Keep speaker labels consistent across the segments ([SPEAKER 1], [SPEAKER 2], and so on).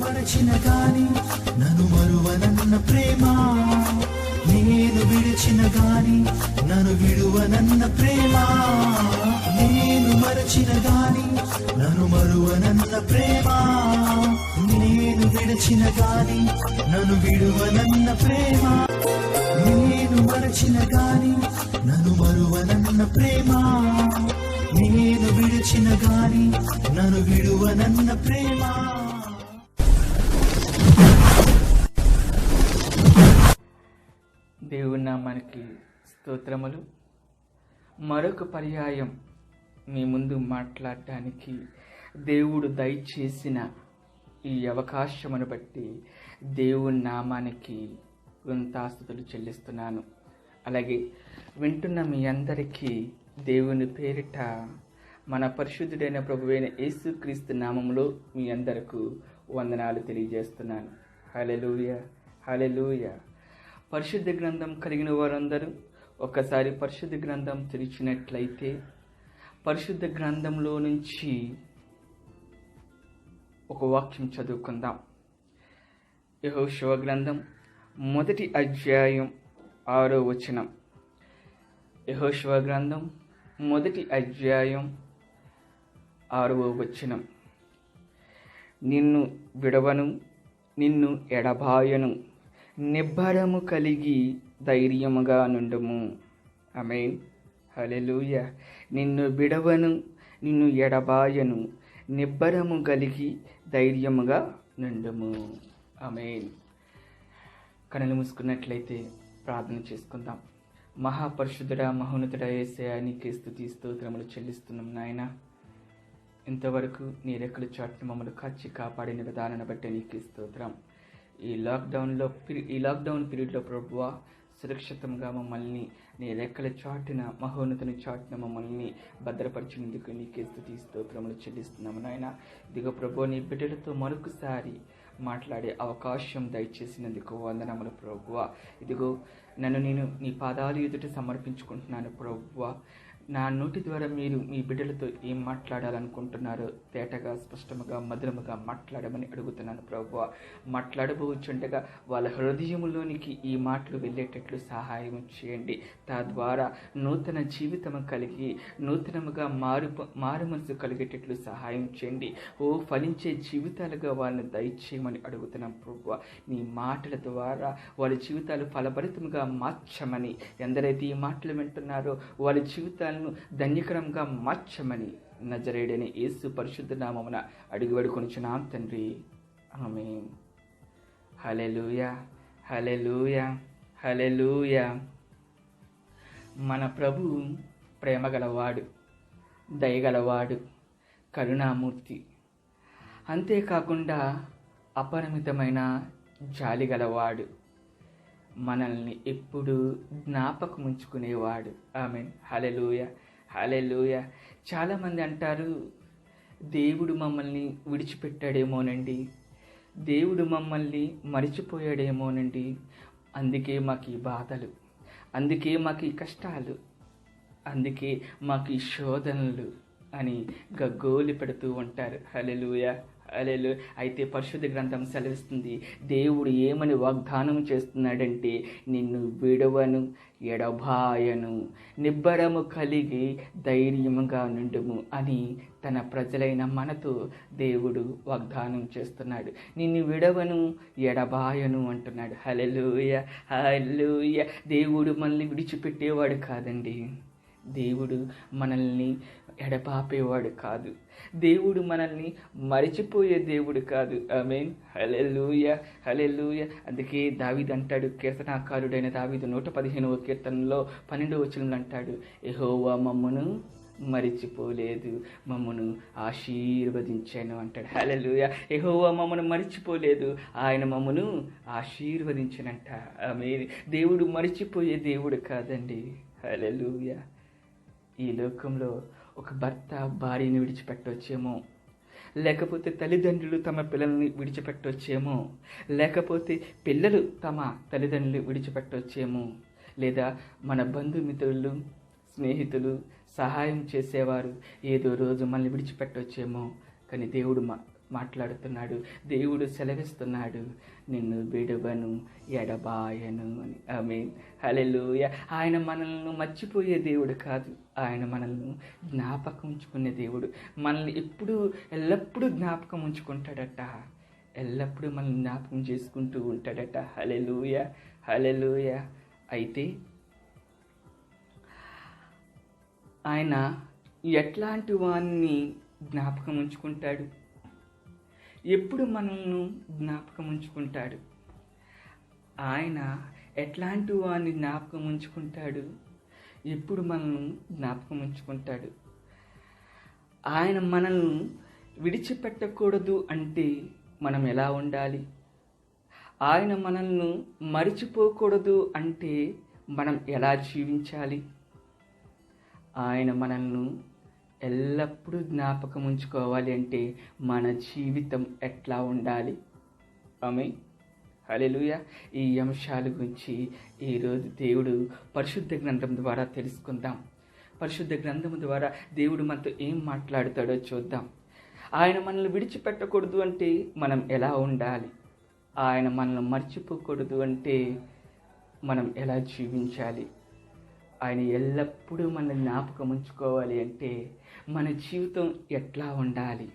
[SPEAKER 1] మరచిన గాని నన్ను మరువనన్న ప్రేమ, నేను విడిచిన గాని నన్ను విడువనన్న ప్రేమ, నేను మరచిన గాని నన్ను మరువనన్న ప్రేమ, నేను విడిచిన గాని నన్ను విడువనన్న ప్రేమ, నేను మరచిన గాని నన్ను మరువనన్న ప్రేమ, నేను విడిచిన గాని నన్ను విడువనన్న ప్రేమ.
[SPEAKER 2] దేవుని నామానికి స్తోత్రములు. మరొక పర్యాయం మీ ముందు మాట్లాడటానికి దేవుడు దయచేసిన ఈ అవకాశమును బట్టి దేవుని నామానికి కృతజ్ఞతాస్తుతులు చెల్లిస్తున్నాను. అలాగే వింటున్న మీ అందరికీ దేవుని పేరిట మన పరిశుద్ధుడైన ప్రభువైన యేసుక్రీస్తు నామములో మీ అందరకు వందనాలు తెలియజేస్తున్నాను. హల్లెలూయా, హల్లెలూయా. పరిశుద్ధ గ్రంథం కలిగిన వారందరూ ఒకసారి పరిశుద్ధ గ్రంథం తెరిచినట్లయితే పరిశుద్ధ గ్రంథంలో నుంచి ఒక వాక్యం చదువుకుందాం. యెహోషువ గ్రంథం 1వ అధ్యాయం 6వ వచనం. యెహోషువ గ్రంథం 1వ అధ్యాయం 6వ వచనం. నిన్ను విడవను, నిన్ను ఎడబాయను, నిబ్బరము కలిగి ధైర్యముగా నుండుము. ఆమేన్, హల్లెలూయా. నిన్ను విడవను, నిన్ను ఎడబాయను, నిబ్బరము కలిగి ధైర్యముగా నుండుము. ఆమేన్. కనులు మూసుకున్నట్లయితే ప్రార్థన చేసుకుందాం. మహాపరిశుద్ధుడా, మహోన్నతుడా యేసయ్యా, నీకే స్తుతి స్తోత్రములు చెల్లిస్తున్నాం నాయన. ఇంతవరకు నీ రెక్కల చాటున మమ్మల్ని కాచి కాపాడిన విధానాన్ని బట్టి నీకే స్తోత్రం. ఈ లాక్డౌన్ పీరియడ్లో ప్రభువా సురక్షితంగా మమ్మల్ని నీ రెక్కల చాటున మహోన్నతుని చాటున మమ్మల్ని భద్రపరిచినందుకు నీకే స్తుతి స్తోత్రములు చెల్లిస్తున్నాము నాయన. ఇదిగో ప్రభువా, నీ బిడ్డలతో మరొకసారి మాట్లాడే అవకాశం దయచేసినందుకు వందనములు ప్రభువా. ఇదిగో నన్ను నేను నీ పాదాలు ఎదుట సమర్పించుకుంటున్నాను ప్రభువా. నా నోటి ద్వారా మీరు మీ బిడ్డలతో ఏం మాట్లాడాలనుకుంటున్నారో తేటగా, స్పష్టముగా, మధురముగా మాట్లాడమని అడుగుతున్నాను ప్రభువా. మాట్లాడబోచుండగా వాళ్ళ హృదయములోనికి ఈ మాటలు వెళ్ళేటట్లు సహాయం చేయండి. తద్వారా నూతన జీవితం కలిగి నూతనముగా మారు మనసు కలిగేటట్లు సహాయం చేయండి. ఫలించే జీవితాలుగా వాళ్ళని దయచేయమని అడుగుతున్నాం ప్రభువా. నీ మాటల ద్వారా వాళ్ళ జీవితాలు ఫలభరితముగా మార్చమని, ఎందరైతే ఈ మాటలు వింటున్నారో వాళ్ళ జీవితాలను ధన్యకరంగా మార్చమని నజరేయుడైన యేసు పరిశుద్ధ నామమున అడిగి వేడుకొనుచున్నాం తండ్రి. ఆమేన్. హల్లెలూయా, హల్లెలూయా, హల్లెలూయా. మన ప్రభు ప్రేమగలవాడు, దయగలవాడు, కరుణామూర్తి. అంతేకాకుండా అపరిమితమైన జాలి గలవాడు, మనల్ని ఎప్పుడు జ్ఞాపకం ఉంచుకునేవాడు. ఆమేన్, హల్లెలూయా, హల్లెలూయా. చాలామంది అంటారు, దేవుడు మమ్మల్ని విడిచిపెట్టాడేమోనండి, దేవుడు మమ్మల్ని మరిచిపోయాడేమోనండి, అందుకే మాకు ఈ బాధలు, అందుకే మాకు ఈ కష్టాలు, అందుకే మాకు ఈ శోధనలు అని గగ్గోలి పెడుతూ ఉంటారు. హల్లెలూయా, హల్లెలూయా. అయితే పరిశుద్ధ గ్రంథం సెలవిస్తుంది, దేవుడు ఏమని వాగ్దానం చేస్తున్నాడంటే, నిన్ను విడవను, ఎడబాయను, నిబ్బరము కలిగి ధైర్యముగా నుండుము అని తన ప్రజలైన మనతో దేవుడు వాగ్దానం చేస్తున్నాడు. నిన్ను విడవను, ఎడబాయను అంటున్నాడు. హల్లెలూయా, హల్లెలూయా. దేవుడు మనల్ని విడిచిపెట్టేవాడు కాదండి, దేవుడు మనల్ని ఎడబాపేవాడు కాదు, దేవుడు మనల్ని మరిచిపోయే దేవుడు కాదు. ఆమేన్, హల్లెలూయా, హల్లెలూయా. అందుకే దావీదు అంటాడు, కీర్తనాకారుడైన దావీదు 115వ కీర్తనలో 12వ వచనంలో అంటాడు, యెహోవా మమ్మును మరిచిపోలేదు, మమ్మను ఆశీర్వదించాను అంటాడు. హల్లెలూయా. యెహోవా మమ్మను మరిచిపోలేదు, ఆయన మమ్మను ఆశీర్వదించనంట. ఆమేన్. దేవుడు మరిచిపోయే దేవుడు కాదండి. హల్లెలూయా. ఈ లోకంలో ఒక భర్త భార్యని విడిచిపెట్టవచ్చేమో, లేకపోతే తల్లిదండ్రులు తమ పిల్లల్ని విడిచిపెట్టవచ్చేమో, లేకపోతే పిల్లలు తమ తల్లిదండ్రులు విడిచిపెట్టవచ్చేమో, లేదా మన బంధుమిత్రులు, స్నేహితులు, సహాయం చేసేవారు ఏదో రోజు మనల్ని విడిచిపెట్టవచ్చేమో. కానీ మాట్లాడుతున్నాడు. దేవుడు సెలవిస్తున్నాడు, నిన్ను విడువను ఎడబాయను అని. ఆమేన్. హల్లెలూయా. ఆయన మనల్ని మర్చిపోయే దేవుడు కాదు, ఆయన మనల్ని జ్ఞాపకం ఉంచుకునే దేవుడు. మనల్ని ఎల్లప్పుడూ జ్ఞాపకం ఉంచుకుంటాడట, ఎల్లప్పుడూ మనల్ని జ్ఞాపకం చేసుకుంటూ ఉంటాడట. హల్లెలూయా, హల్లెలూయా. అయితే ఆయన ఎట్లాంటి వారిని జ్ఞాపకం ఉంచుకుంటాడు? ఎప్పుడు మనల్ని జ్ఞాపకం ఉంచుకుంటాడు? ఆయన ఎట్లాంటి వారిని జ్ఞాపకం ఉంచుకుంటాడు? ఎప్పుడు మనల్ని జ్ఞాపకం ఉంచుకుంటాడు? ఆయన మనల్ని విడిచిపెట్టకూడదు అంటే మనం ఎలా ఉండాలి? ఆయన మనల్ని మరిచిపోకూడదు అంటే మనం ఎలా జీవించాలి? ఆయన మనల్ని ఎల్లప్పుడూ జ్ఞాపకం ఉంచుకోవాలి అంటే మన జీవితం ఎట్లా ఉండాలి? ఆమేన్. హల్లెలూయా. ఈ అంశాల గురించి ఈరోజు దేవుడు పరిశుద్ధ గ్రంథం ద్వారా తెలుసుకుందాం. పరిశుద్ధ గ్రంథం ద్వారా దేవుడు మనతో ఏం మాట్లాడతాడో చూద్దాం. ఆయన మనల్ని విడిచిపెట్టకూడదు అంటే మనం ఎలా ఉండాలి? ఆయన మనల్ని మర్చిపోకూడదు అంటే మనం ఎలా జీవించాలి? ఆయన ఎల్లప్పుడూ మన జ్ఞాపకం ఉంచుకోవాలి అంటే మన జీవితం ఎట్లా ఉండాలి?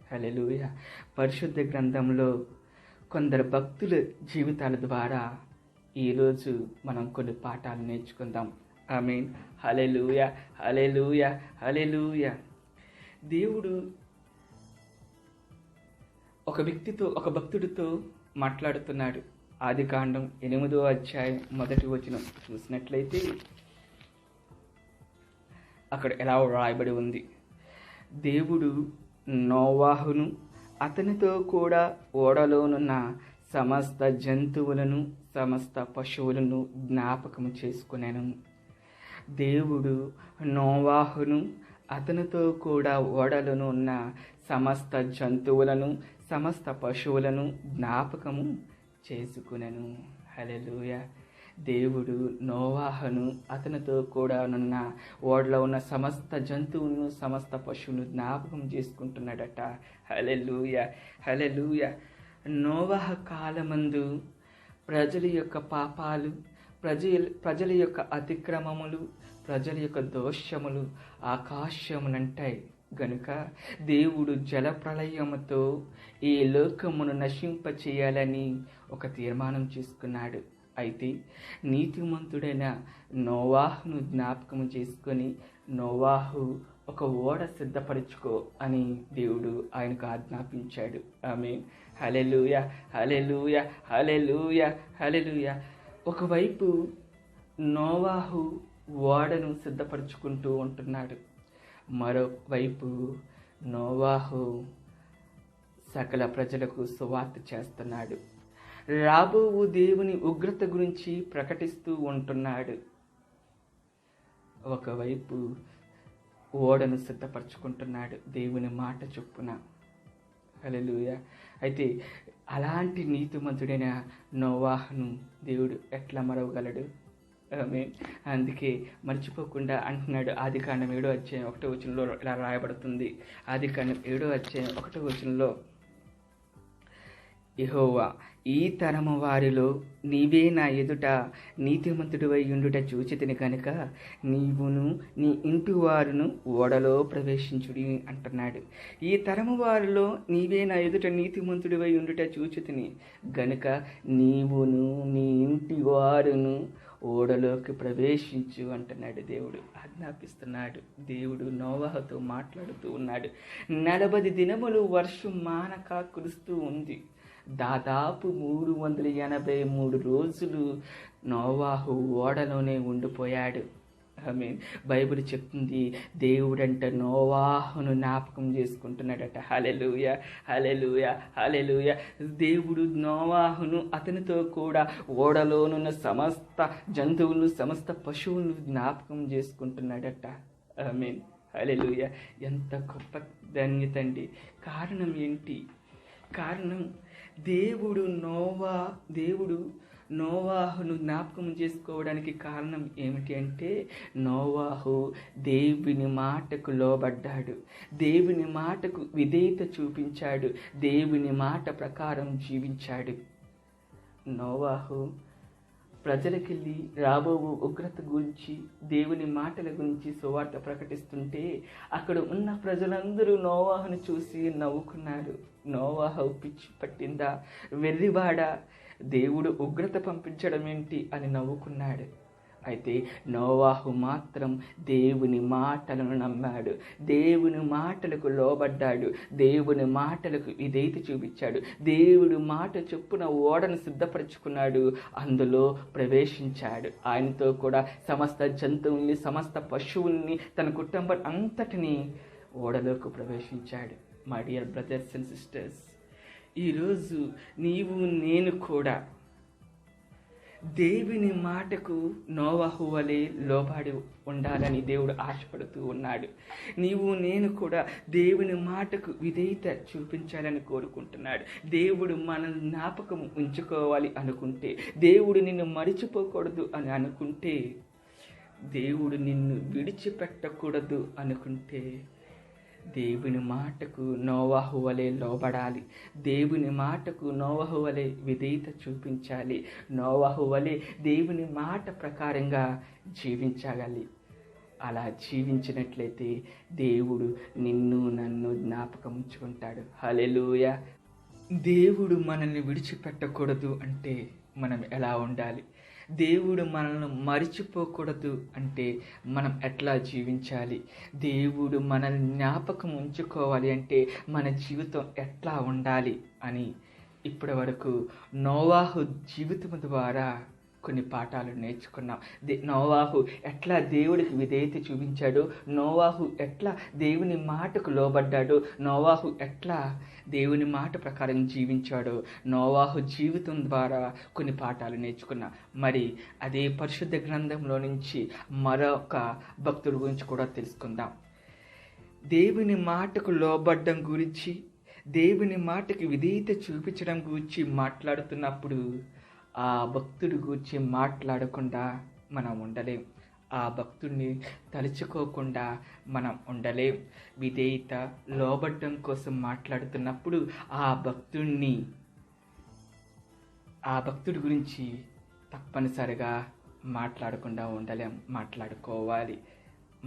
[SPEAKER 2] హల్లెలూయా. పరిశుద్ధ గ్రంథంలో కొందరు భక్తుల జీవితాల ద్వారా ఈరోజు మనం కొన్ని పాఠాలు నేర్చుకుందాం. ఆమేన్. హల్లెలూయా, హల్లెలూయా, హల్లెలూయా. దేవుడు ఒక భక్తుడితో మాట్లాడుతున్నాడు. ఆదికాండం 8వ అధ్యాయం 1వ వచనం చూసినట్లయితే అక్కడ ఎలా వ్రాయబడి ఉంది? దేవుడు నోవాహును అతనితో కూడా ఓడలోనున్న సమస్త జంతువులను సమస్త పశువులను జ్ఞాపకం చేసుకునేను. దేవుడు నోవాహును అతనితో కూడా ఓడలోను ఉన్న సమస్త జంతువులను సమస్త పశువులను జ్ఞాపకము చేసుకునెను. హల్లెలూయా. దేవుడు నోవాహును అతనితో కూడా ఉన్న ఓడలో ఉన్న సమస్త జంతువులను సమస్త పశువులను జ్ఞాపకం చేసుకుంటున్నాడట. హల్లెలూయా, హల్లెలూయా. నోవాహ కాలమందు ప్రజల యొక్క పాపాలు, ప్రజల యొక్క అతిక్రమములు, ప్రజల యొక్క దోషములు ఆకాశమునంటాయి గనుక దేవుడు జలప్రళయముతో ఈ లోకమును నశింపచేయాలని ఒక తీర్మానం చేసుకున్నాడు. అయితే నీతిమంతుడైన నోవాహును జ్ఞాపకం చేసుకొని, నోవాహు ఒక ఓడ సిద్ధపరచుకో అని దేవుడు ఆయనకు ఆజ్ఞాపించాడు. ఆమేన్. హల్లెలూయా, హల్లెలూయా, హల్లెలూయా, హల్లెలూయా. ఒకవైపు నోవాహు ఓడను సిద్ధపరచుకుంటూ ఉంటున్నాడు, మరోవైపు నోవాహు సకల ప్రజలకు సువార్త చేస్తున్నాడు. రాబోవు దేవుని ఉగ్రత గురించి ప్రకటిస్తూ ఉంటున్నాడు. ఒకవైపు ఓడను సిద్ధపరచుకుంటున్నాడు దేవుని మాట చొప్పున. హల్లెలూయా. అయితే అలాంటి నీతిమంతుడైన నోవాహును దేవుడు ఎట్లా మరవగలడు? ఆమేన్. అందుకే మర్చిపోకుండా అంటున్నాడు. ఆదికాండం 7వ అధ్యాయం 1వ వచనంలో ఇలా రాయబడుతుంది. ఆదికాండం 7వ అధ్యాయం 1వ వచనంలో, యెహోవా, ఈ తరము వారిలో నీవే నా ఎదుట నీతిమంతుడివై ఉండుట చూచితిని కనుక నీవును నీ ఇంటి వారును ఓడలో ప్రవేశించుడి అంటున్నాడు. ఈ తరము వారిలో నీవే నా ఎదుట నీతిమంతుడివై ఉండుట చూచితిని గనుక నీవును నీ ఇంటి వారును ఓడలోకి ప్రవేశించు అంటున్నాడు. దేవుడు ఆజ్ఞాపిస్తున్నాడు. దేవుడు నోవాహుతో మాట్లాడుతూ ఉన్నాడు. 40 దినములు వర్షం మానక కురుస్తూ ఉంది. దాదాపు 383 రోజులు నోవాహు ఓడలోనే ఉండిపోయాడు. ఆమేన్. బైబిల్ చెప్తుంది, దేవుడంట నోవాహును జ్ఞాపకం చేసుకుంటున్నాడట. హల్లెలూయా, హల్లెలూయా, హల్లెలూయా. దేవుడు నోవాహును అతనితో కూడా ఓడలోనున్న సమస్త జంతువులను సమస్త పశువులను జ్ఞాపకం చేసుకుంటున్నాడట. ఆమేన్. హల్లెలూయా. ఎంత గొప్ప ధన్యత అండి. కారణం ఏంటి? కారణం దేవుడు నోవాహును జ్ఞాపకం చేసుకోవడానికి కారణం ఏమిటి అంటే నోవాహు దేవుని మాటకు లోబడ్డాడు, దేవుని మాటకు విధేయత చూపించాడు, దేవుని మాట ప్రకారం జీవించాడు. నోవాహు ప్రజలకెళ్ళి రాబో ఉగ్రత గురించి, దేవుని మాటల గురించి సువార్త ప్రకటిస్తుంటే అక్కడ ఉన్న ప్రజలందరూ నోవాహును చూసి నవ్వుకున్నారు. నోవాహు పిచ్చి పట్టిందా, వెర్రివాడా, దేవుడు ఉగ్రత పంపించడం ఏంటి అని నవ్వుకున్నాడు. అయితే నోవాహు మాత్రం దేవుని మాటలను నమ్మాడు, దేవుని మాటలకు లోబడ్డాడు, దేవుని మాటలకు విధేయత చూపించాడు, దేవుడి మాట చొప్పున ఓడను సిద్ధపరచుకున్నాడు, అందులో ప్రవేశించాడు. ఆయనతో కూడా సమస్త జంతువుల్ని, సమస్త పశువుల్ని, తన కుటుంబం అంతటినీ ఓడలోకి ప్రవేశించాడు. My dear brothers and sisters, ఈరోజు నీవు నేను కూడా దేవుని మాటకు నోవాహు వలె లోబడి ఉండాలని దేవుడు ఆశపడుతూ ఉన్నాడు. నీవు నేను కూడా దేవుని మాటకు విధేయత చూపించాలని కోరుకుంటున్నాడు. దేవుడు మనల్ని జ్ఞాపకం ఉంచుకోవాలి అనుకుంటే, దేవుడు నిన్ను మరిచిపోకూడదు అని అనుకుంటే, దేవుడు నిన్ను విడిచిపెట్టకూడదు అనుకుంటే దేవుని మాటకు నోవాహు వలె లోబడాలి, దేవుని మాటకు నోవాహు వలె విధేయత చూపించాలి, నోవాహు వలె దేవుని మాట ప్రకారంగా జీవించగలి. అలా జీవించినట్లయితే దేవుడు నిన్ను నన్ను జ్ఞాపకం ఉంచుకుంటాడు. హల్లెలూయా. దేవుడు మనల్ని విడిచిపెట్టకూడదు అంటే మనం ఎలా ఉండాలి? దేవుడు మనల్ని మరిచిపోకూడదు అంటే మనం ఎట్లా జీవించాలి? దేవుడు మనల్ని జ్ఞాపకం ఉంచుకోవాలి అంటే మన జీవితం ఎట్లా ఉండాలి అని ఇప్పటి వరకు నోవాహు జీవితం ద్వారా కొన్ని పాఠాలు నేర్చుకున్నాం. నోవాహు ఎట్లా దేవుడికి విధేయత చూపించాడు, నోవాహు ఎట్లా దేవుని మాటకు లోబడ్డాడు, నోవాహు ఎట్లా దేవుని మాట ప్రకారం జీవించాడో నోవాహు జీవితం ద్వారా కొన్ని పాఠాలు నేర్చుకున్నాం. మరి అదే పరిశుద్ధ గ్రంథంలో నుంచి మరొక భక్తుడి గురించి కూడా తెలుసుకుందాం. దేవుని మాటకు లోబడ్డం గురించి, దేవుని మాటకి విధేయత చూపించడం గురించి మాట్లాడుతున్నప్పుడు ఆ భక్తుడి గురించి మాట్లాడకుండా మనం ఉండలేం, ఆ భక్తుడిని తలుచుకోకుండా మనం ఉండలేం. విధేయత లోబడ్డం కోసం మాట్లాడుతున్నప్పుడు ఆ భక్తుడి గురించి తప్పనిసరిగా మాట్లాడకుండా ఉండలేం, మాట్లాడుకోవాలి.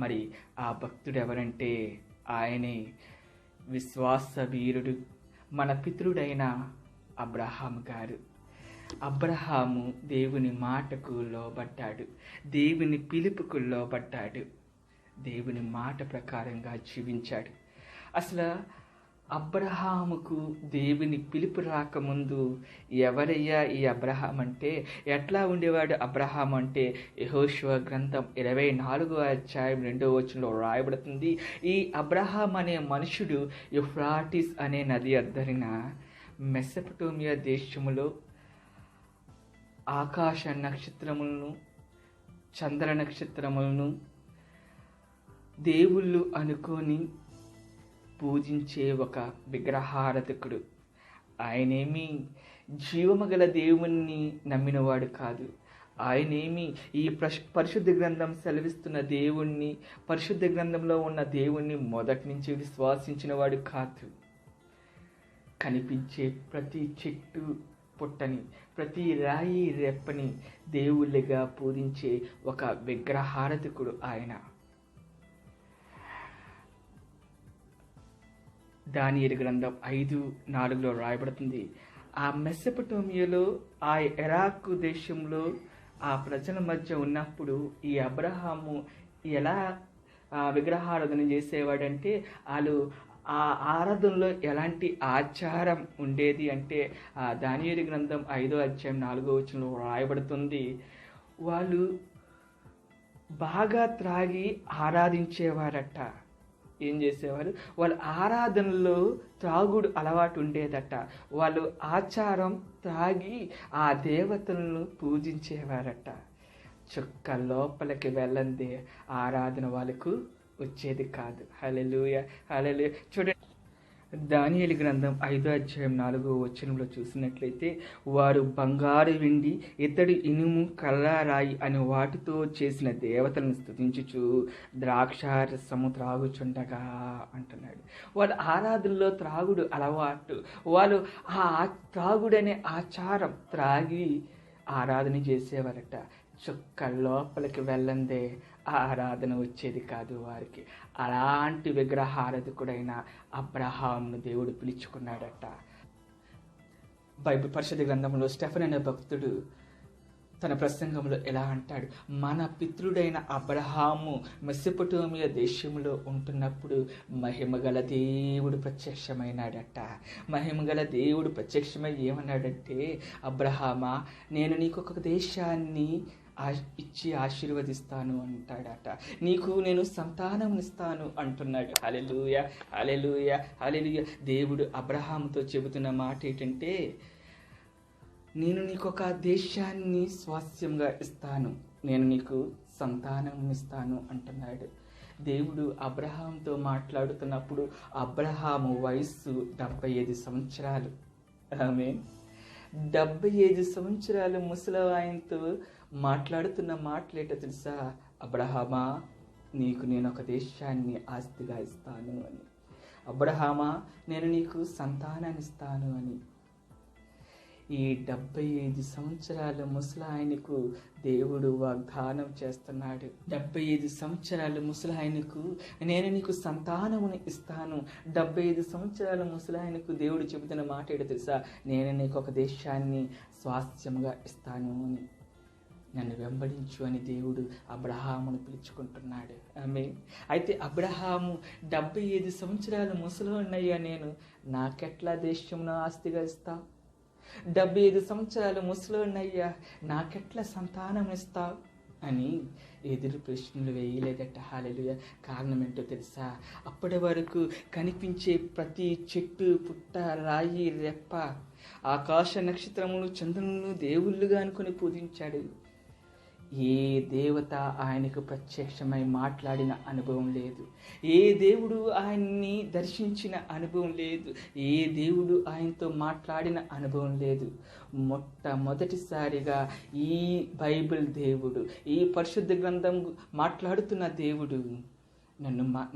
[SPEAKER 2] మరి ఆ భక్తుడు ఎవరంటే ఆయనే విశ్వాస వీరుడు, మన పితరుడైన అబ్రహాం గారు. అబ్రహాము దేవుని మాటకు లోబడ్డాడు, దేవుని పిలుపుకు లోబడ్డాడు, దేవుని మాట ప్రకారంగా జీవించాడు. అసలు అబ్రహాముకు దేవుని పిలుపు రాకముందు ఎవరయ్యా ఈ అబ్రహాం అంటే, ఎట్లా ఉండేవాడు అబ్రహాం అంటే యెహోషువ గ్రంథం 24వ అధ్యాయం 2వ వచనంలో రాయబడుతుంది. ఈ అబ్రహాం అనే మనుషుడు యూఫ్రాటిస్ అనే నది అద్దరిన మెసొపొటేమియా దేశములో ఆకాశ నక్షత్రములను, చంద్ర నక్షత్రములను దేవుళ్ళు అనుకొని పూజించే ఒక విగ్రహారాధకుడు. ఆయనేమి జీవమగల దేవుణ్ణి నమ్మినవాడు కాదు. ఆయనేమి ఈ పరిశుద్ధ గ్రంథం సెలవిస్తున్న దేవుణ్ణి, పరిశుద్ధ గ్రంథంలో ఉన్న దేవుణ్ణి మొదటి నుంచి విశ్వాసించిన వాడు కాదు. కనిపించే ప్రతి చెట్టు పుట్టని, ప్రతి రాయి రెప్పని దేవుళ్ళుగా పూజించే ఒక విగ్రహారాధకుడు ఆయన. దానియేలు గ్రంథం 5:4లో రాయబడుతుంది. ఆ మెసొపొటేమియాలో, ఆ ఇరాకు దేశంలో ఆ ప్రజల మధ్య ఉన్నప్పుడు ఈ అబ్రహాము ఎలా విగ్రహారాధన చేసేవాడంటే, వాళ్ళు ఆ ఆరాధనలో ఎలాంటి ఆచారం ఉండేది అంటే, ఆ దానియేలు గ్రంథం 5వ అధ్యాయం 4వ వచనంలో రాయబడుతుంది. వాళ్ళు బాగా త్రాగి ఆరాధించేవారట. ఏం చేసేవారు? వాళ్ళ ఆరాధనలో త్రాగుడు అలవాటు ఉండేదట. వాళ్ళు ఆచారం త్రాగి ఆ దేవతలను పూజించేవారట. చుక్క లోపలికి వెళ్ళందే ఆరాధన వాళ్ళకు వచ్చేది కాదు. హల్లెలూయా, హల్లెలూయా. చూడండి, దానియేలు గ్రంథం 5:4 చూసినట్లయితే, వారు బంగారు, వెండి, ఇత్తడి, ఇనుము, కల్లారాయి అని వాటితో చేసిన దేవతలను స్తుతించుచు ద్రాక్షారసము త్రాగుచుండగా అంటున్నాడు. వాళ్ళ ఆరాధనలో త్రాగుడు అలవాటు. వాళ్ళు ఆ త్రాగుడనే ఆచారం త్రాగి ఆరాధన చేసేవారట. చుక్క లోపలికి వెళ్ళందే ఆ ఆరాధన వచ్చేది కాదు వారికి. అలాంటి విగ్రహారాధకుడైన అబ్రహామును దేవుడు పిలుచుకున్నాడట. బైబిల్ పరిశుద్ధ గ్రంథంలో స్టెఫెన్ అనే భక్తుడు తన ప్రసంగంలో ఎలా అంటాడు, మన పితృడైన అబ్రహాము మెసొపొటేమియా దేశంలో ఉంటున్నప్పుడు మహిమగల దేవుడు ప్రత్యక్షమైనాడట. మహిమగల దేవుడు ప్రత్యక్షమై ఏమన్నాడంటే, అబ్రహామా, నేను నీకు ఒక దేశాన్ని ఇచ్చి ఆశీర్వదిస్తాను అంటాడట. నీకు నేను సంతానమునిస్తాను అంటున్నాడు. హల్లెలూయా, హల్లెలూయా, హల్లెలూయా. దేవుడు అబ్రహాముతో చెబుతున్న మాట ఏంటంటే, నేను నీకు ఒక దేశాన్ని స్వాస్థ్యంగా ఇస్తాను, నేను నీకు సంతానమునిస్తాను అంటున్నాడు. దేవుడు అబ్రహాంతో మాట్లాడుతున్నప్పుడు అబ్రహాము వయస్సు 75 సంవత్సరాలు. ఆమేన్. 75 సంవత్సరాలు ముసలవాయంతో మాట్లాడుతున్న మాటలేటో తెలుసా? అబ్రహామా, నీకు నేను ఒక దేశాన్ని ఆస్తిగా ఇస్తాను అని. అబ్రహామా, నేను నీకు సంతానాన్ని ఇస్తాను అని. ఈ 75 సంవత్సరాల ముసలాయనకు దేవుడు వాగ్దానం చేస్తున్నాడు. 75 సంవత్సరాల ముసలాయనకు నేను నీకు సంతానముని ఇస్తాను. 75 సంవత్సరాల ముసలాయనకు దేవుడు చెబుతున్న మాట ఏంటో తెలుసా? నేను నీకు ఒక దేశాన్ని స్వాస్థ్యంగా ఇస్తాను అని. నన్ను వెంబడించు అని దేవుడు అబ్రహామును పిలుచుకుంటున్నాడు. ఆమేన్. అయితే అబ్రహాము 75 సంవత్సరాల ముసలోన్నయ్యా, నేను నాకెట్లా దేశమును ఆస్తిగా ఇస్తావు? 75 సంవత్సరాలు ముసలోన్నయ్యా, నాకెట్లా సంతానం ఇస్తావు అని ఎదురు ప్రశ్నలు వేయలేదట. హల్లెలూయా. కారణం ఏంటో తెలుసా? అప్పటి వరకు కనిపించే ప్రతి చెట్టు, పుట్ట, రాయి, రెప్ప, ఆకాశ నక్షత్రములు, చంద్రులను దేవుళ్ళుగా అనుకుని పూజించాడు. ఏ దేవత ఆయనకు ప్రత్యక్షమై మాట్లాడిన అనుభవం లేదు. ఏ దేవుడు ఆయన్ని దర్శించిన అనుభవం లేదు. ఏ దేవుడు ఆయనతో మాట్లాడిన అనుభవం లేదు. మొట్టమొదటిసారిగా ఈ బైబిల్ దేవుడు, ఈ పరిశుద్ధ గ్రంథం మాట్లాడుతున్న దేవుడు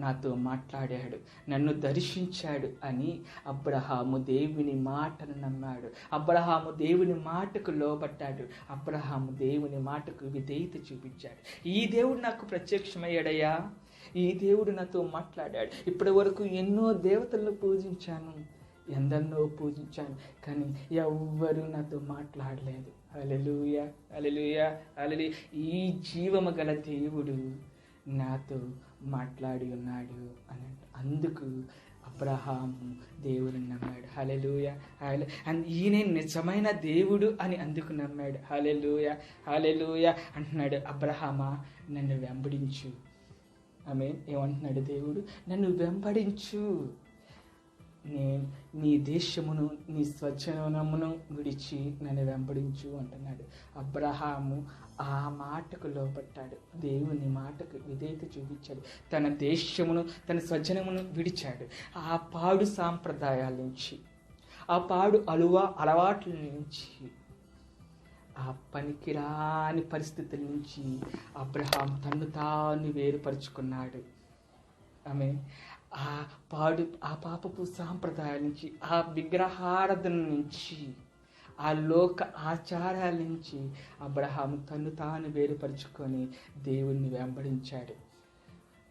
[SPEAKER 2] నాతో మాట్లాడాడు, నన్ను దర్శించాడు అని అబ్రహాము దేవుని మాటను నమ్మాడు. అబ్రహాము దేవుని మాటకు లోబడ్డాడు. అబ్రహాము దేవుని మాటకు విధేయత చూపించాడు. ఈ దేవుడు నాకు ప్రత్యక్షమయ్యాడయ్యా, ఈ దేవుడు నాతో మాట్లాడాడు. ఇప్పటి వరకు ఎన్నో దేవతలను పూజించాను, ఎందరినో పూజించాను, కానీ ఎవ్వరూ నాతో మాట్లాడలేదు. హల్లెలూయా, హల్లెలూయా, హల్లెలూయా. ఈ జీవము గల దేవుడు నాతో మాట్లాడి ఉన్నాడు అని. అందుకు అబ్రహాము దేవుడిని నమ్మాడు. హల్లెలూయా, హల్లెలూయా. ఈయనే నిజమైన దేవుడు అని అందుకు నమ్మాడు. హల్లెలూయా, హల్లెలూయా అంటున్నాడు. అబ్రహామా, నన్ను వెంబడించు. ఆమేన్. ఏమంటున్నాడు దేవుడు? నన్ను వెంబడించు, నేను నీ దేశమును, నీ స్వజనమును విడిచి నన్ను వెంబడించు అంటున్నాడు. అబ్రహాము ఆ మాటకు లోపడ్డాడు. దేవుని మాటకు విధేయత చూపించాడు. తన దేశమును, తన స్వజనమును విడిచాడు. ఆ పాడు సాంప్రదాయాల నుంచి, ఆ పాడు అలవాట్ల నుంచి, ఆ పనికిరాని పరిస్థితుల నుంచి అబ్రహాం తన్ను తాను వేరుపరుచుకున్నాడు. ఆమె ఆ పాపపు సాంప్రదాయాల నుంచి, ఆ విగ్రహారాధన నుంచి, ఆ లోక ఆచారాల నుంచి అబ్రహాము తన్ను తాను వేరుపరుచుకొని దేవుణ్ణి వెంబడించాడు.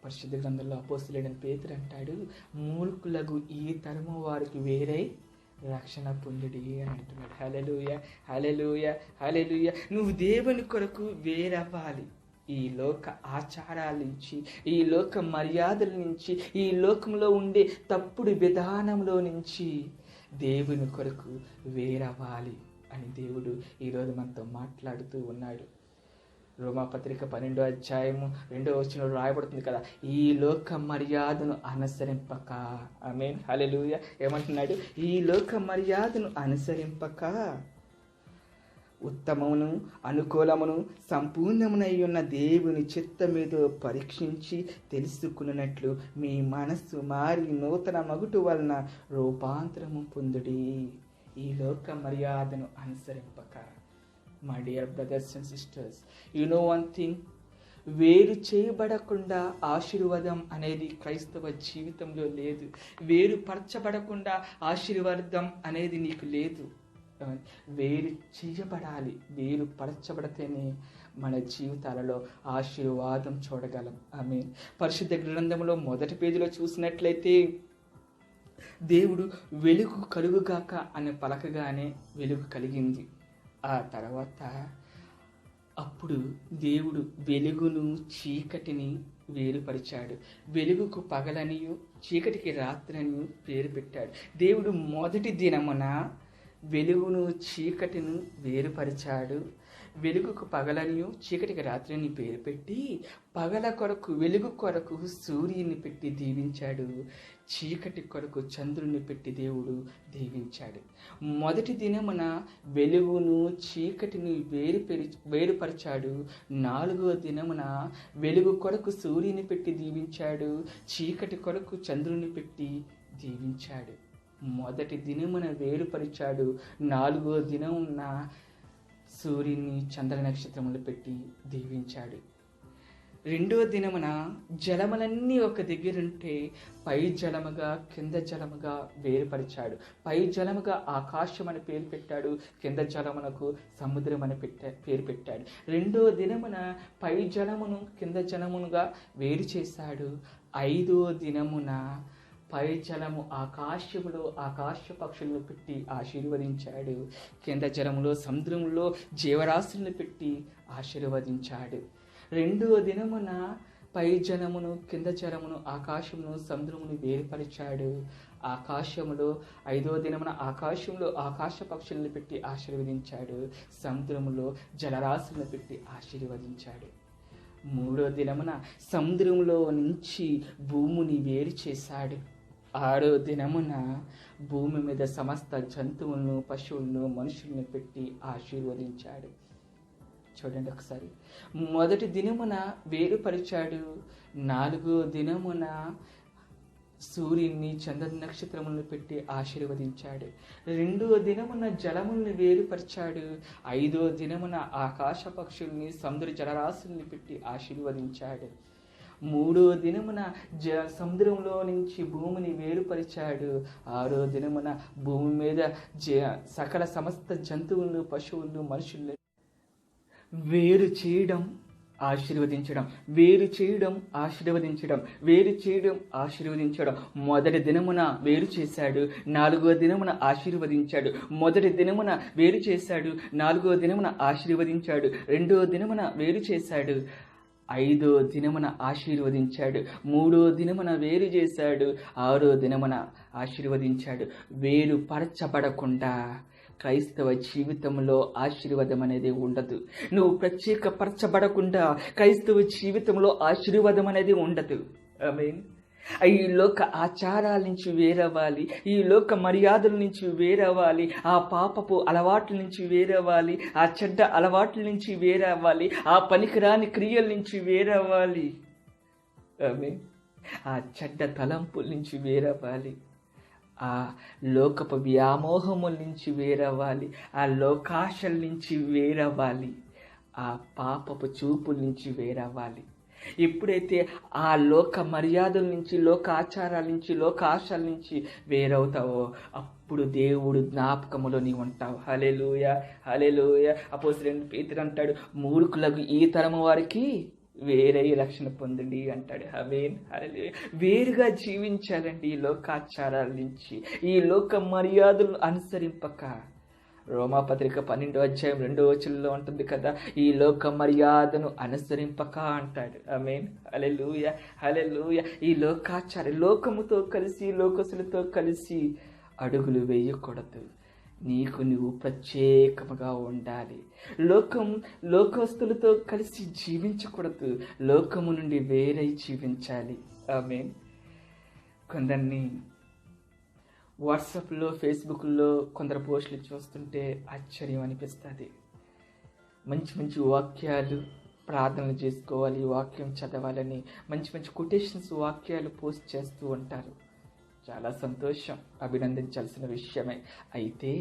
[SPEAKER 2] పరిశుద్ధ గ్రంథంలో అపోస్తలుడైన పేతురు అంటాడు, మూర్ఖులకు ఈ తరము వారికి వేరై రక్షణ పొందుడి అని అంటున్నాడు. హల్లెలూయా, హల్లెలూయా, హల్లెలూయా. నువ్వు దేవుని కొరకు వేరవ్వాలి. ఈ లోక ఆచారాల నుంచి, ఈ లోక మర్యాదల నుంచి, ఈ లోకంలో ఉండే తప్పుడు విధానంలో నుంచి దేవుని కొరకు వేరవ్వాలి అని దేవుడు ఈరోజు మనతో మాట్లాడుతూ ఉన్నాడు. రోమాపత్రిక 12:2 రాయబడుతుంది కదా, ఈ లోక మర్యాదను అనుసరింపక. ఆమేన్, హల్లెలూయా. ఏమంటున్నాడు? ఈ లోక మర్యాదను అనుసరింపక ఉత్తమమును అనుకూలమును సంపూర్ణమునై ఉన్న దేవుని చిత్తమేదో పరీక్షించి తెలుసుకున్నట్లు మీ మనస్సు మారి నూతన మగుటు వలన రూపాంతరము పొందుడి. ఈ లోక మర్యాదను అనుసరింపక. My dear brothers and sisters, you know one thing, వేరు చేయబడకుండా ఆశీర్వాదం అనేది క్రైస్తవ జీవితంలో లేదు. వేరు పరచబడకుండా ఆశీర్వాదం అనేది నీకు లేదు. వేరు చేయబడాలి. వేరు పరచబడితేనే మన జీవితాలలో ఆశీర్వాదం చూడగలం. ఆమేన్. పరిశుద్ధ గ్రంథంలో మొదటి పేజీలో చూసినట్లయితే దేవుడు వెలుగు కలుగుగాక అని పలకగానే వెలుగు కలిగింది. ఆ తర్వాత అప్పుడు దేవుడు వెలుగును చీకటిని వేరుపరిచాడు. వెలుగుకు పగలనియు చీకటికి రాత్రనియు పేరు పెట్టాడు. దేవుడు మొదటి దినమున వెలుగును చీకటిని వేరుపరిచాడు. వెలుగుకు పగలనియు చీకటికి రాత్రిని పేరు పెట్టి పగల కొరకు వెలుగు కొరకు సూర్యుని పెట్టి దీవించాడు. చీకటి కొరకు చంద్రుని పెట్టి దేవుడు దీవించాడు. మొదటి దినమున వెలుగును చీకటిని వేరుపరిచాడు. 4వ దినమున వెలుగు కొరకు సూర్యుని పెట్టి దీవించాడు. చీకటి కొరకు చంద్రుని పెట్టి దీవించాడు. మొదటి దినమున వేరుపరిచాడు. 4వ దినమున సూర్యుని చంద్ర నక్షత్రములు పెట్టి దీవించాడు. 2వ దినమున జలములన్నీ ఒక దగ్గరుంటే పై జలముగా కింద జలముగా వేరుపరిచాడు. పై జలముగా ఆకాశం అని పేరు పెట్టాడు. కింద జలమునకు సముద్రం అని పేరు పెట్టాడు. 2వ దినమున పై జలమును కింద జలమునుగా వేరు చేశాడు. 5వ దినమున పై జలము ఆకాశములో ఆకాశ పక్షులను పెట్టి ఆశీర్వదించాడు. కింద జలములో సముద్రంలో జీవరాశులను పెట్టి ఆశీర్వదించాడు. 2వ దినమున పై జలమును కింద జలమును ఆకాశమును సముద్రమును వేరుపరిచాడు. ఆకాశములో 5వ దినమున ఆకాశంలో ఆకాశ పక్షులను పెట్టి ఆశీర్వదించాడు. సముద్రములో జలరాశులను పెట్టి ఆశీర్వదించాడు. 3వ దినమున సముద్రంలో నుంచి భూమిని వేరు చేశాడు. 6వ దినమున భూమి మీద సమస్త జంతువులను పశువులను మనుషులను పెట్టి ఆశీర్వదించాడు. చూడండి ఒకసారి. మొదటి దినమున వేరుపరిచాడు. 4వ దినమున సూర్యుని చంద్ర నక్షత్రములను పెట్టి ఆశీర్వదించాడు. 2వ దినమున జలములను వేరుపరిచాడు. 5వ దినమున ఆకాశ పక్షుల్ని సముద్ర జలరాశుల్ని పెట్టి ఆశీర్వదించాడు. 3వ దినమున సముద్రంలో నుంచి భూమిని వేరుపరిచాడు. 6వ దినమున భూమి మీద సకల సమస్త జంతువులను పశువులను మనుషులను వేరు చేయడం ఆశీర్వదించడం, వేరు చేయడం ఆశీర్వదించడం, వేరు చేయడం ఆశీర్వదించడం. మొదటి దినమున వేరు చేశాడు. 4వ దినమున ఆశీర్వదించాడు. మొదటి దినమున వేరు చేశాడు. 4వ దినమున ఆశీర్వదించాడు. 2వ దినమున వేరు చేశాడు. 5వ దినమున ఆశీర్వదించాడు. 3వ దినమున వేరు చేశాడు. 6వ దినమున ఆశీర్వదించాడు. వేరు పరచబడకుండా క్రైస్తవ జీవితంలో ఆశీర్వాదం అనేది ఉండదు. నువ్వు ప్రత్యేకపరచబడకుండా క్రైస్తవ జీవితంలో ఆశీర్వాదం అనేది ఉండదు. ఆమేన్. ఈ లోక ఆచారాల నుంచి వేరవ్వాలి, ఈ లోక మర్యాదల నుంచి వేరవ్వాలి, ఆ పాపపు అలవాట్ల నుంచి వేరవ్వాలి, ఆ చెడ్డ అలవాట్ల నుంచి వేరవ్వాలి, ఆ పనికిరాని క్రియల నుంచి వేరవ్వాలి. ఆమేన్. ఆ చెడ్డ తలంపుల నుంచి వేరవ్వాలి, ఆ లోకపు వ్యామోహముల నుంచి వేరవ్వాలి, ఆ లోకాశల నుంచి వేరవ్వాలి, ఆ పాపపు చూపుల నుంచి వేరవ్వాలి. ఎప్పుడైతే ఆ లోక మర్యాదల నుంచి, లోక ఆచారాల నుంచి, లోక ఆశల నుంచి వేరవుతావో అప్పుడు దేవుడు జ్ఞాపకములో నీవు ఉంటావు. హల్లెలూయా, హల్లెలూయా. అపోస్తలుడైన పేతురు అంటాడు, మూర్ఖులకు ఈ తరము వారికి వేరే రక్షణ పొందండి అంటాడు. ఆమేన్, హల్లెలూయా. వేరుగా జీవించాలండి ఈ లోకాచారాల నుంచి, ఈ లోక మర్యాదలను అనుసరింపక. రోమాపత్రిక 12:2 ఉంటుంది కదా, ఈ లోక మర్యాదను అనుసరింపక అంటాడు. ఆమేన్, హల్లెలూయా, హల్లెలూయా. ఈ లోకాచార లోకముతో కలిసి లోకసులతో కలిసి అడుగులు వేయకూడదు. నీకు నువ్వు ప్రత్యేకముగా ఉండాలి. లోకస్తులతో కలిసి జీవించకూడదు. లోకము నుండి వేరై జీవించాలి. ఆమేన్. కొందరిని వాట్సాప్లో, ఫేస్బుక్లో కొందరు పోస్టులు చూస్తుంటే ఆశ్చర్యం అనిపిస్తుంది. మంచి మంచి వాక్యాలు ప్రార్థనలు చేసుకోవాలి, వాక్యం చదవాలని మంచి మంచి కొటేషన్స్ వాక్యాలు పోస్ట్ చేస్తూ ఉంటారు. చాలా సంతోషం, అభినందించాల్సిన విషయమే. అయితే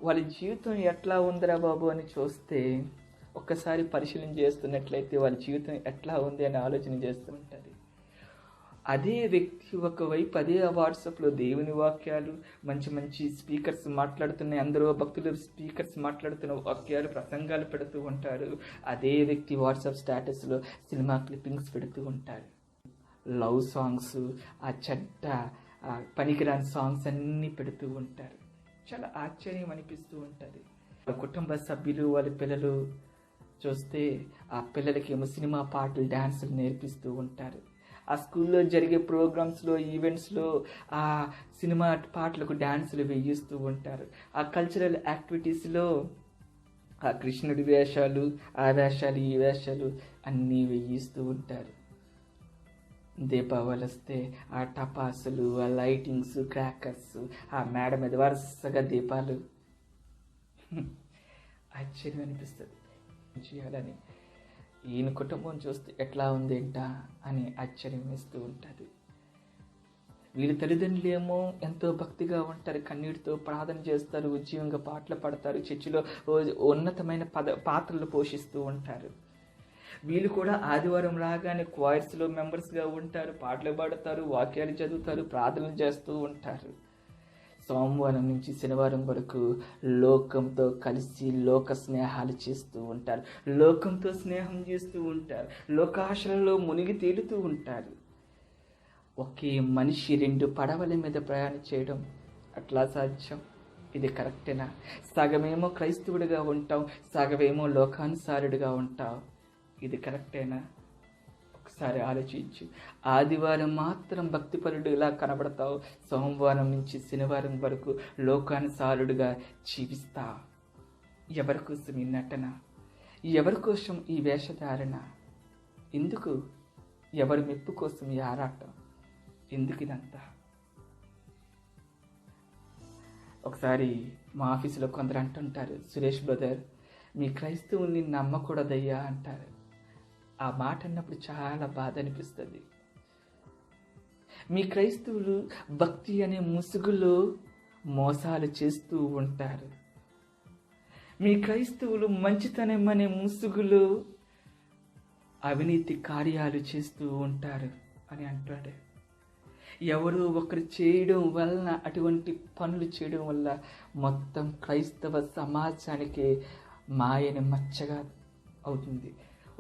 [SPEAKER 2] వాళ్ళ జీవితం ఎట్లా ఉందిరా బాబు అని చూస్తే, ఒక్కసారి పరిశీలన చేస్తున్నట్లయితే వాళ్ళ జీవితం ఎట్లా ఉంది అని ఆలోచన చేస్తూ ఉంటుంది. అదే వ్యక్తి ఒకవైపు అదే వాట్సాప్లో దేవుని వాక్యాలు, మంచి మంచి స్పీకర్స్ మాట్లాడుతున్నాయి, అందరూ భక్తులు స్పీకర్స్ మాట్లాడుతున్న వాక్యాలు, ప్రసంగాలు పెడుతూ ఉంటారు. అదే వ్యక్తి వాట్సాప్ స్టేటస్లో సినిమా క్లిప్పింగ్స్ పెడుతూ ఉంటారు. లవ్ సాంగ్స్, ఆ చెడ్డ పనికిరాని సాంగ్స్ అన్నీ పెడుతూ ఉంటారు. చాలా ఆశ్చర్యం అనిపిస్తూ ఉంటుంది. వాళ్ళ కుటుంబ సభ్యులు, వాళ్ళ పిల్లలు చూస్తే ఆ పిల్లలకి ఏమో సినిమా పాటలు, డ్యాన్సులు నేర్పిస్తూ ఉంటారు. ఆ స్కూల్లో జరిగే ప్రోగ్రామ్స్లో, ఈవెంట్స్లో ఆ సినిమా పాటలకు డ్యాన్సులు వేయిస్తూ ఉంటారు. ఆ కల్చరల్ యాక్టివిటీస్లో ఆ కృష్ణుడి వేషాలు, ఆ వేషాలు, ఈ వేషాలు అన్నీ వేయిస్తూ ఉంటారు. దీపావళి వస్తే ఆ టపాసులు, ఆ లైటింగ్స్, క్రాకర్స్, ఆ మేడ మీద వరుసగా దీపాలు. ఆశ్చర్యం అనిపిస్తుంది చేయాలని. ఈయన కుటుంబం చూస్తే ఎట్లా ఉందేంటా అని ఆశ్చర్యం వేస్తూ ఉంటుంది. వీళ్ళ తల్లిదండ్రులు ఏమో ఎంతో భక్తిగా ఉంటారు, కన్నీటితో ప్రార్థన చేస్తారు, ఉద్యమంగా పాటలు పాడతారు, చర్చిలో ఉన్నతమైన పాత్రలు పోషిస్తూ ఉంటారు. వీళ్ళు కూడా ఆదివారం రాగానే క్వాయిర్స్లో మెంబర్స్గా ఉంటారు, పాటలు పాడతారు, వాక్యాలు చదువుతారు, ప్రార్థనలు చేస్తూ ఉంటారు. సోమవారం నుంచి శనివారం వరకు లోకంతో కలిసి లోక స్నేహాలు చేస్తూ ఉంటారు, లోకంతో స్నేహం చేస్తూ ఉంటారు, లోకాశలలో మునిగి తేలుతూ ఉంటారు. ఒకే మనిషి 2 పడవల మీద ప్రయాణం చేయడం అట్లా సాధ్యం? ఇది కరెక్టేనా? సగమేమో క్రైస్తవుడిగా ఉంటాం, సగమేమో లోకానుసారుడిగా ఉంటాం. ఇది కరెక్టేనా? ఒకసారి ఆలోచించు. ఆదివారం మాత్రం భక్తిపరుడులా కనబడతావు, సోమవారం నుంచి శనివారం వరకు లోకానుసారుడుగా జీవిస్తా. ఎవరి కోసం ఈ నటన? ఎవరి కోసం ఈ వేషధారణ? ఎందుకు? ఎవరి మెప్పు కోసం ఈ ఆరాటం? ఎందుకు ఇదంతా? ఒకసారి మా ఆఫీసులో కొందరు అంటుంటారు, సురేష్ బ్రదర్, మీ క్రైస్తవుల్ని నమ్మకూడదయ్యా అంటారు. ఆ మాట అన్నప్పుడు చాలా బాధ అనిపిస్తుంది. మీ క్రైస్తవులు భక్తి అనే ముసుగులో మోసాలు చేస్తూ ఉంటారు. మీ క్రైస్తవులు మంచితనం అనే ముసుగులో అవినీతి కార్యాలు చేస్తూ ఉంటారు అని అంటాడు. ఎవరో ఒకరు చేయడం వలన, అటువంటి పనులు చేయడం వల్ల మొత్తం క్రైస్తవ సమాజానికి మాయని మచ్చగా అవుతుంది.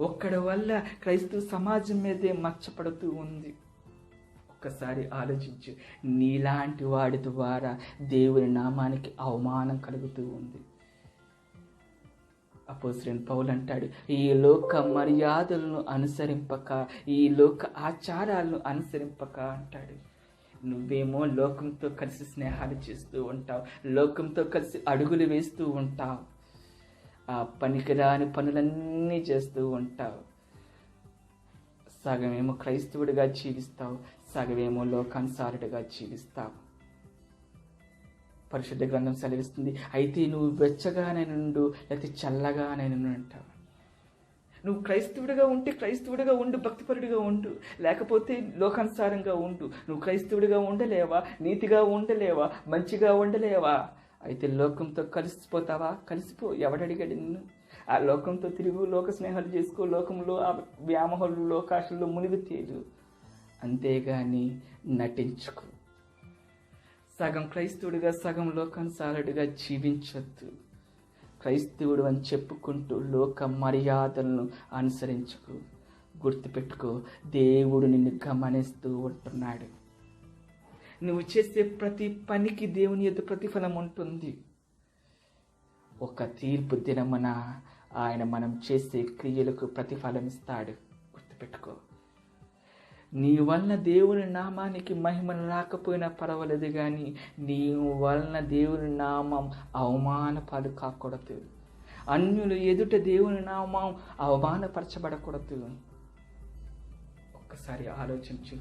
[SPEAKER 2] ఒక్కడి వల్ల క్రైస్తవ సమాజం మీదే మచ్చపడుతూ ఉంది. ఒక్కసారి ఆలోచించు. నీలాంటి వాడి ద్వారా దేవుని నామానికి అవమానం కలుగుతూ ఉంది. అపోస్తలుడైన పౌలు అంటాడు, ఈ లోక మర్యాదలను అనుసరింపక, ఈ లోక ఆచారాలను అనుసరింపక అంటాడు. నువ్వేమో లోకంతో కలిసి స్నేహాలు చేస్తూ ఉంటావు, లోకంతో కలిసి అడుగులు వేస్తూ ఉంటావు, ఆ పనికిరాని పనులన్నీ చేస్తూ ఉంటావు. సగమేమో క్రైస్తవుడిగా జీవిస్తావు, సగమేమో లోకానుసారుడిగా జీవిస్తావు. పరిశుద్ధ గ్రంథం సెలవిస్తుంది, అయితే నువ్వు వెచ్చగానే నుండు, లేకపోతే చల్లగానే నుండు అంటావు. నువ్వు క్రైస్తవుడిగా ఉంటే క్రైస్తవుడిగా ఉండు, భక్తిపరుడిగా ఉండు, లేకపోతే లోకానుసారంగా ఉండు. నువ్వు క్రైస్తవుడిగా ఉండలేవా? నీతిగా ఉండలేవా? మంచిగా ఉండలేవా? అయితే లోకంతో కలిసిపోతావా? కలిసిపో. ఎవడడిగాడు నిన్ను? ఆ లోకంతో తిరుగు, లోక స్నేహాలు చేసుకో, లోకంలో ఆ వ్యామోహాలు, లోకాశల్లో మునిగి తేలు, అంతేగాని నటించుకో. సగం క్రైస్తవుడిగా సగం లోకానుసారుడిగా జీవించొద్దు. క్రైస్తవుడు అని చెప్పుకుంటూ లోక మర్యాదలను అనుసరించుకో. గుర్తుపెట్టుకో, దేవుడు నిన్ను గమనిస్తూ ఉంటున్నాడు. నువ్వు చేసే ప్రతి పనికి దేవుని యొద్ద ప్రతిఫలం ఉంటుంది. ఒక తీర్పు దినమున ఆయన మనం చేసే క్రియలకు ప్రతిఫలం ఇస్తాడు. గుర్తుపెట్టుకో. నీ వలన దేవుని నామానికి మహిమ రాకపోయినా పర్వాలేదు, కానీ నీ వలన దేవుని నామం అవమాన పాలు కాకూడదు. అన్యులు ఎదుట దేవుని నామం అవమానపరచబడకూడదు. ఒక్కసారి ఆలోచించు.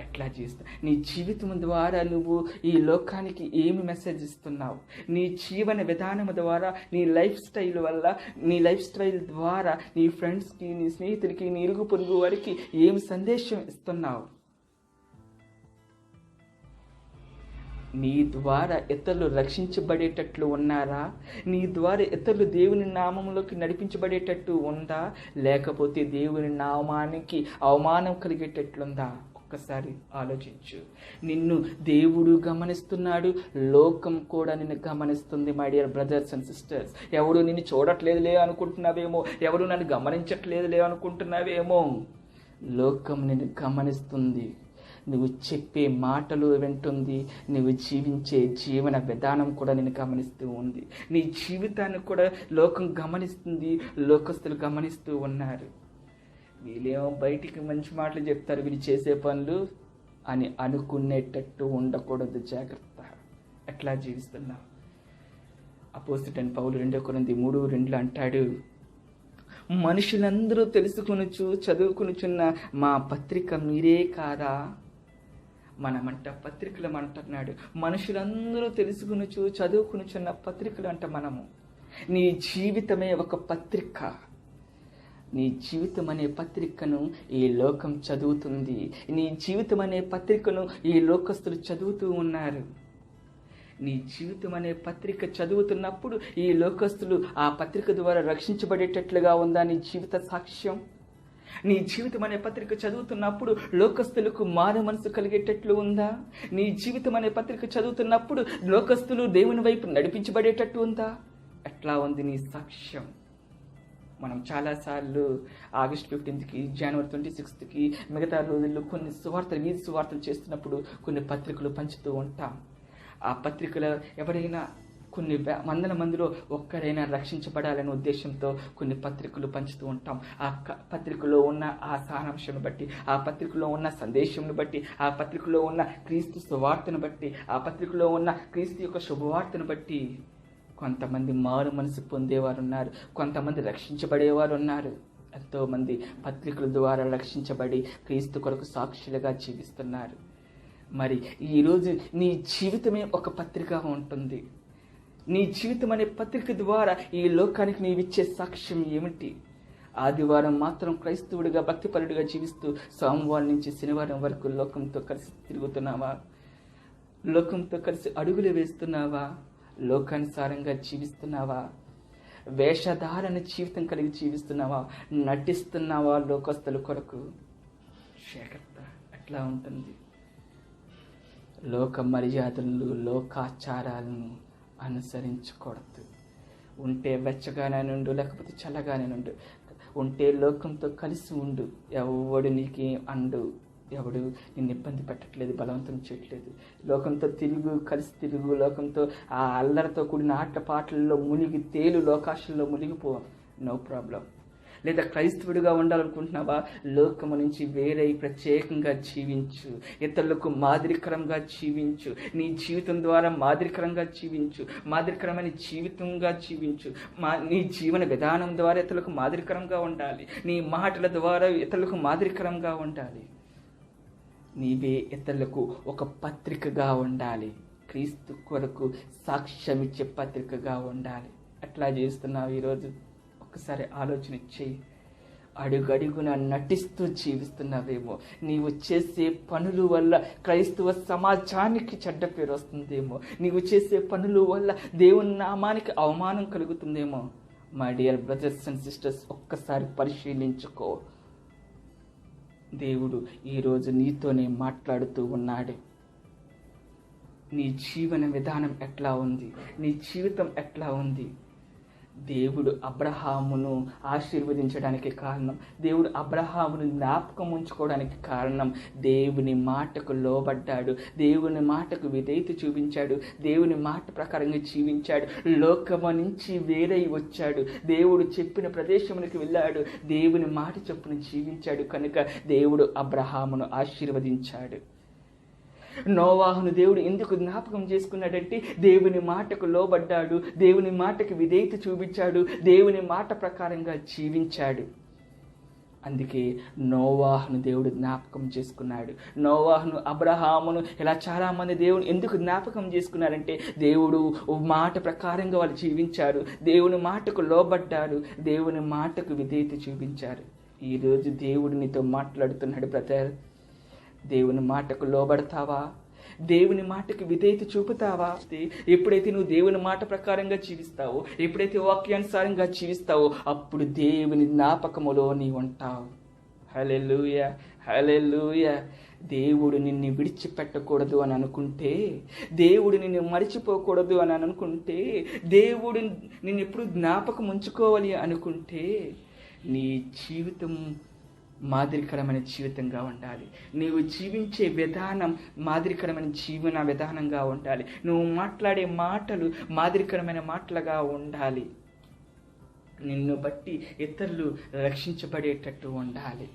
[SPEAKER 2] ఎట్లా జీవిస్తావు? నీ జీవితం ద్వారా నువ్వు ఈ లోకానికి ఏమి మెసేజ్ ఇస్తున్నావు? నీ జీవన విధానం ద్వారా, నీ లైఫ్ స్టైల్ ద్వారా నీ ఫ్రెండ్స్కి, నీ స్నేహితులకి, నీ ఇరుగు పొరుగు వారికి ఏమి సందేశం ఇస్తున్నావు? నీ ద్వారా ఇతరులు రక్షించబడేటట్లు ఉన్నారా? నీ ద్వారా ఇతరులు దేవుని నామంలోకి నడిపించబడేటట్టు ఉందా? లేకపోతే దేవుని నామానికి అవమానం కలిగేటట్లుందా? ఒక్కసారి ఆలోచించు. నిన్ను దేవుడు గమనిస్తున్నాడు, లోకం కూడా నిన్ను గమనిస్తుంది. My dear brothers and sisters, ఎవడు నిన్ను చూడట్లేదులే అనుకుంటున్నావేమో, ఎవడు నన్ను గమనించట్లేదులే అనుకుంటున్నావేమో, లోకం నిన్ను గమనిస్తుంది. నువ్వు చెప్పే మాటలు వింటుంది, నువ్వు జీవించే జీవన విధానం కూడా నేను గమనిస్తూ ఉంది. నీ జీవితాన్ని కూడా లోకం గమనిస్తుంది, లోకస్తులు గమనిస్తూ ఉన్నారు. వీళ్ళేమో బయటికి మంచి మాటలు చెప్తారు, వీళ్ళు చేసే పనులు అని అనుకునేటట్టు ఉండకూడదు. జాగ్రత్త. ఎట్లా జీవిస్తున్నావు? అపోస్తలుడైన పౌలు 2 కొరింథీ 3:2 అంటాడు, మనుషులందరూ తెలుసుకొనుచు చదువుకొనుచున్న మా పత్రిక మీరే కాదా? మనమంట పత్రికలు అంటున్నాడు. మనుషులందరూ తెలుసుకొనుచు చదువుకొనుచున్న పత్రికలు అంట మనము. నీ జీవితమే ఒక పత్రిక. నీ జీవితం అనే పత్రికను ఈ లోకం చదువుతుంది. నీ జీవితం అనే పత్రికను ఈ లోకస్తులు చదువుతూ ఉన్నారు. నీ జీవితం అనే పత్రిక చదువుతున్నప్పుడు ఈ లోకస్తులు ఆ పత్రిక ద్వారా రక్షించబడేటట్లుగా ఉందా నీ జీవిత సాక్ష్యం? నీ జీవితం అనే పత్రిక చదువుతున్నప్పుడు లోకస్తులకు మారు మనసు కలిగేటట్లు ఉందా? నీ జీవితం అనే పత్రిక చదువుతున్నప్పుడు లోకస్తులు దేవుని వైపు నడిపించబడేటట్టు ఉందా? ఎట్లా ఉంది నీ సాక్ష్యం? మనం చాలాసార్లు ఆగస్ట్ 15కి, జనవరి 26కి, మిగతా రోజుల్లో కొన్ని వీధి సువార్తలు చేస్తున్నప్పుడు కొన్ని పత్రికలు పంచుతూ ఉంటాం. ఆ పత్రికలో ఎవరైనా కొన్ని వందల మందిలో ఒక్కరైనా రక్షించబడాలనే ఉద్దేశంతో కొన్ని పత్రికలు పంచుతూ ఉంటాం. ఆ పత్రికలో ఉన్న ఆ సారాంశం బట్టి, ఆ పత్రికలో ఉన్న సందేశంను బట్టి, ఆ పత్రికలో ఉన్న క్రీస్తు సువార్తను బట్టి, ఆ పత్రికలో ఉన్న క్రీస్తు యొక్క శుభవార్తను బట్టి కొంతమంది మారు మనసు పొందేవారు ఉన్నారు, కొంతమంది రక్షించబడేవారు ఉన్నారు. ఎంతోమంది పత్రికల ద్వారా రక్షించబడి క్రీస్తు కొరకు సాక్షులుగా జీవిస్తున్నారు. మరి ఈరోజు నీ జీవితమే ఒక పత్రిక ఉంటుంది. నీ జీవితం అనే పత్రిక ద్వారా ఈ లోకానికి నీవిచ్చే సాక్ష్యం ఏమిటి? ఆదివారం మాత్రం క్రైస్తవుడిగా, భక్తిపరుడిగా జీవిస్తూ సోమవారం నుంచి శనివారం వరకు లోకంతో కలిసి తిరుగుతున్నావా? లోకంతో కలిసి అడుగులు వేస్తున్నావా? లోకానుసారంగా జీవిస్తున్నావా? వేషధారణ జీవితం కలిగి జీవిస్తున్నావా? నటిస్తున్నావా లోకస్తుల కొరకు? జాగ్రత్త. ఎట్లా ఉంటుంది? లోక మర్యాదలను, లోకాచారాలను అనుసరించకూడదు. ఉంటే వెచ్చగానే ఉండు, లేకపోతే చల్లగానే ఉండు. ఉంటే లోకంతో కలిసి ఉండు. ఎవడు నీకేం అండు, ఎవడు నిన్ను ఇబ్బంది పెట్టట్లేదు, బలవంతం చేయట్లేదు. లోకంతో కలిసి తిరుగు. లోకంతో ఆ అల్లరితో కూడిన ఆట పాటల్లో మునిగి తేలు, లోకాశల్లో మునిగిపో, నో ప్రాబ్లం. లేదా క్రైస్తవుడిగా ఉండాలనుకుంటున్నావా? లోకము నుంచి వేరే ప్రత్యేకంగా జీవించు. ఇతరులకు మాదిరికరంగా జీవించు. నీ జీవితం ద్వారా మాదిరికరంగా జీవించు. మాదిరికరమైన జీవితంగా జీవించు. నీ జీవన విధానం ద్వారా ఇతరులకు మాదిరికరంగా ఉండాలి. నీ మాటల ద్వారా ఇతరులకు మాదిరికరంగా ఉండాలి. నీవే ఇతరులకు ఒక పత్రికగా ఉండాలి. క్రీస్తు కొరకు సాక్ష్యం ఇచ్చే పత్రికగా ఉండాలి. ఎట్లా చేస్తున్నావు ఈరోజు? ఒకసారి ఆలోచన చేయి. అడుగడుగున నటిస్తూ జీవిస్తున్నావేమో. నీవు చేసే పనుల వల్ల క్రైస్తవ సమాజానికి చెడ్డ పేరు వస్తుందేమో. నీవు చేసే పనుల వల్ల దేవుని నామానికి అవమానం కలుగుతుందేమో. My dear brothers and sisters, ఒక్కసారి పరిశీలించుకో. దేవుడు ఈరోజు నీతోనే మాట్లాడుతూ ఉన్నాడు. నీ జీవన విధానం ఎట్లా ఉంది? నీ జీవితం ఎట్లా ఉంది? దేవుడు అబ్రహామును ఆశీర్వదించడానికి కారణం, దేవుడు అబ్రహామును జ్ఞాపకం ఉంచుకోవడానికి కారణం, దేవుని మాటకు లోబడ్డాడు, దేవుని మాటకు విధేయత చూపించాడు, దేవుని మాట ప్రకారంగా జీవించాడు, లోకము నుంచి వేరై వచ్చాడు, దేవుడు చెప్పిన ప్రదేశమునికి వెళ్ళాడు, దేవుని మాట చొప్పున జీవించాడు. కనుక దేవుడు అబ్రహామును ఆశీర్వదించాడు. నోవాహును దేవుడు ఎందుకు జ్ఞాపకం చేసుకున్నాడంటే దేవుని మాటకు లోబడ్డాడు, దేవుని మాటకు విధేయత చూపించాడు, దేవుని మాట ప్రకారంగా జీవించాడు. అందుకే నోవాహును దేవుడు జ్ఞాపకం చేసుకున్నాడు. నోవాహును, అబ్రహామును, ఇలా చాలామంది దేవుడు ఎందుకు జ్ఞాపకం చేసుకున్నారంటే దేవుడు మాట ప్రకారంగా వాళ్ళు జీవించారు, దేవుని మాటకు లోబడ్డారు, దేవుని మాటకు విధేయత చూపించారు. ఈరోజు దేవుడు నీతో మాట్లాడుతున్నాడు, బ్రదర్. దేవుని మాటకు లోబడతావా? దేవుని మాటకి విధేయత చూపుతావా? ఎప్పుడైతే నువ్వు దేవుని మాట ప్రకారంగా జీవిస్తావో, ఎప్పుడైతే వాక్యానుసారంగా జీవిస్తావో, అప్పుడు దేవుని జ్ఞాపకములో నీ ఉంటావు. హల్లెలూయా, హల్లెలూయా. దేవుడు నిన్ను విడిచిపెట్టకూడదు అని అనుకుంటే, దేవుడు నిన్ను మరిచిపోకూడదు అని అనుకుంటే, దేవుడు నిన్ను ఎప్పుడు జ్ఞాపకం ఉంచుకోవాలి అనుకుంటే, నీ జీవితం మాదిరికరమైన జీవితంగా ఉండాలి. నీవు జీవించే విధానం మాదిరికరమైన జీవన విధానంగా ఉండాలి. నువ్వు మాట్లాడే మాటలు మాదిరికరమైన మాటలుగా ఉండాలి. నిన్ను బట్టి ఇతరులు రక్షించబడేటట్టు ఉండాలి.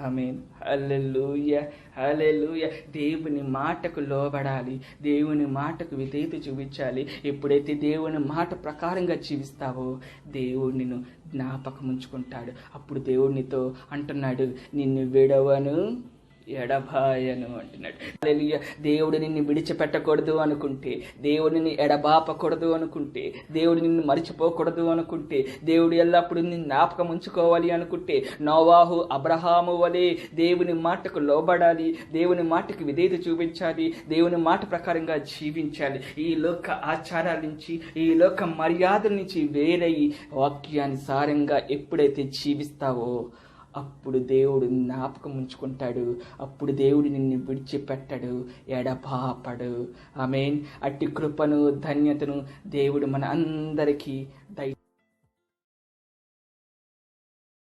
[SPEAKER 2] ఆమేన్. హల్లెలూయా, హల్లెలూయా. దేవుని మాటకు లోబడాలి, దేవుని మాటకు విధేయత చూపించాలి. ఎప్పుడైతే దేవుని మాట ప్రకారంగా జీవిస్తావో దేవుడు నిన్ను జ్ఞాపకం ఉంచుకుంటాడు. అప్పుడు దేవుడు నీతో అంటున్నాడు, నిన్ను విడవను ఎడబాయను అంటున్నాడు. హల్లెలూయా. దేవుడు నిన్ను విడిచిపెట్టకూడదు అనుకుంటే, దేవుడు నిన్ను ఎడబాపకూడదు అనుకుంటే, దేవుడు నిన్ను మరిచిపోకూడదు అనుకుంటే, దేవుడు ఎల్లప్పుడూ నిన్ను జ్ఞాపకం ఉంచుకోవాలి అనుకుంటే, నోవాహు, అబ్రహాము వలె దేవుని మాటకు లోబడాలి, దేవుని మాటకు విధేయత చూపించాలి, దేవుని మాట ప్రకారంగా జీవించాలి. ఈ లోక ఆచారాల నుంచి, ఈ లోక మర్యాదల నుంచి వేరై వాక్యానుసారంగా ఎప్పుడైతే జీవిస్తావో అప్పుడు దేవుడు జ్ఞాపకం ఉంచుకుంటాడు. అప్పుడు దేవుడు నిన్ను విడిచిపెట్టడు, ఎడబాపడు. ఆమేన్. అట్టి కృపను, ధన్యతను దేవుడు మన అందరికీ